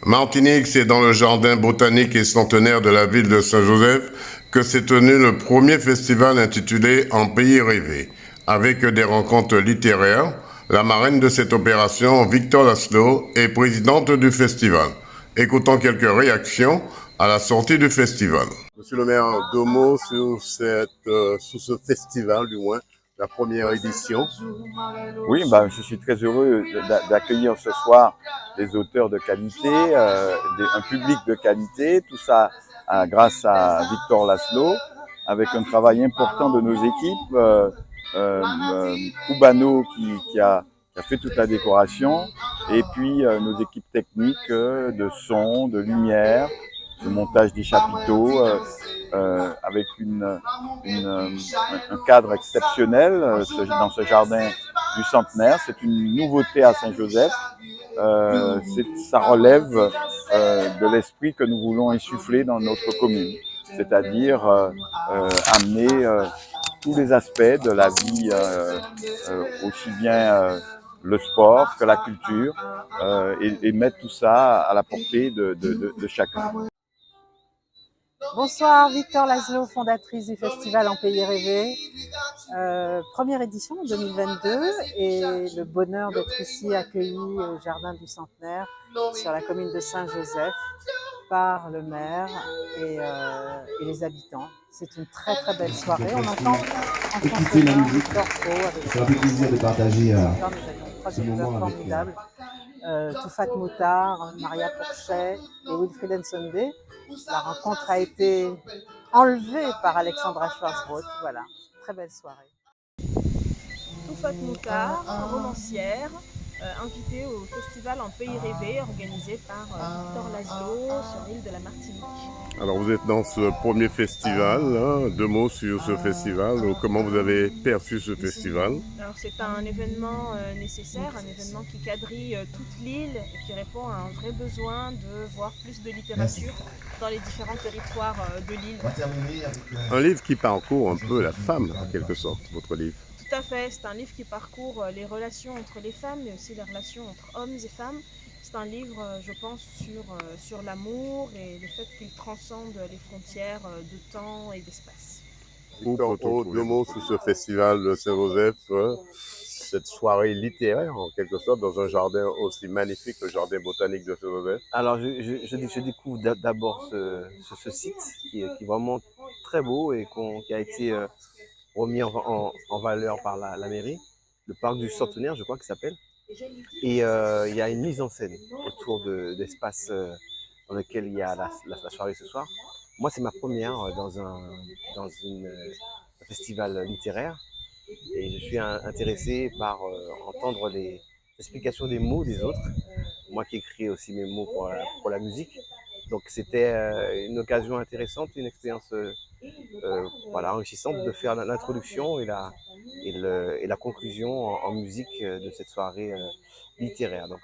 Martinique, c'est dans le jardin botanique et centenaire de la ville de Saint-Joseph que s'est tenu le premier festival intitulé En Pays Rêvé, avec des rencontres littéraires. La marraine de cette opération, Victor Laszlo, est présidente du festival. Écoutons quelques réactions à la sortie du festival. Monsieur le maire, deux mots sur ce festival, du moins, la première édition. Oui, je suis très heureux d'accueillir ce soir des auteurs de qualité, un public de qualité, tout ça grâce à Victor Laszlo, avec un travail important de nos équipes, Cubano qui a fait toute la décoration, et puis nos équipes techniques de son, de lumière, de montage des chapiteaux, avec un cadre exceptionnel dans ce jardin du centenaire. C'est une nouveauté à Saint-Joseph. Ça relève de l'esprit que nous voulons insuffler dans notre commune, c'est-à-dire amener tous les aspects de la vie, aussi bien le sport que la culture, et mettre tout ça à la portée de chacun. Bonsoir, Victor Laszlo, fondatrice du Festival En Pays Rêvé. Première édition en 2022 et le bonheur d'être ici accueilli au Jardin du Centenaire sur la commune de Saint-Joseph par le maire et les habitants. C'est une très très belle soirée. On entend en fond sonore Victor Pro avec ça fait plaisir de partager nous avions trois ce auteurs moment avec formidables. Toufat Moutard, Maria Pourchet et Wilfried Nsonde. La rencontre a été enlevée par Alexandra Schwarzbrot. Voilà, très belle soirée. Toufat Moutard, romancière, invitée au festival En Pays Rêvé, organisé par Victor Laszlo sur l'île de la Martinique. Alors vous êtes dans ce premier festival, hein, deux mots sur ce festival, comment vous avez perçu ce festival? Alors c'est un événement nécessaire, un événement qui quadrille toute l'île et qui répond à un vrai besoin de voir plus de littérature dans les différents territoires de l'île. Un livre qui parcourt un peu la femme, en quelque sorte, votre livre. Tout à fait, c'est un livre qui parcourt les relations entre les femmes, mais aussi les relations entre hommes et femmes. C'est un livre, je pense, sur l'amour et le fait qu'il transcende les frontières de temps et d'espace. Victor, deux mots sur ce festival de Saint-Joseph, cette soirée littéraire, en quelque sorte, dans un jardin aussi magnifique que le jardin botanique de Saint-Joseph. Alors, je découvre d'abord ce site qui est vraiment très beau et qui a été remis en valeur par la mairie, le parc du Centenaire, je crois qu'il s'appelle. Et il y a une mise en scène autour d'espaces dans lesquels il y a la soirée ce soir. Moi, c'est ma première dans un festival littéraire et je suis intéressé par entendre les explications des mots des autres. Moi qui écris aussi mes mots pour la musique. Donc c'était une occasion intéressante, une expérience voilà, enrichissante de faire l'introduction et la conclusion en musique de cette soirée littéraire. Donc,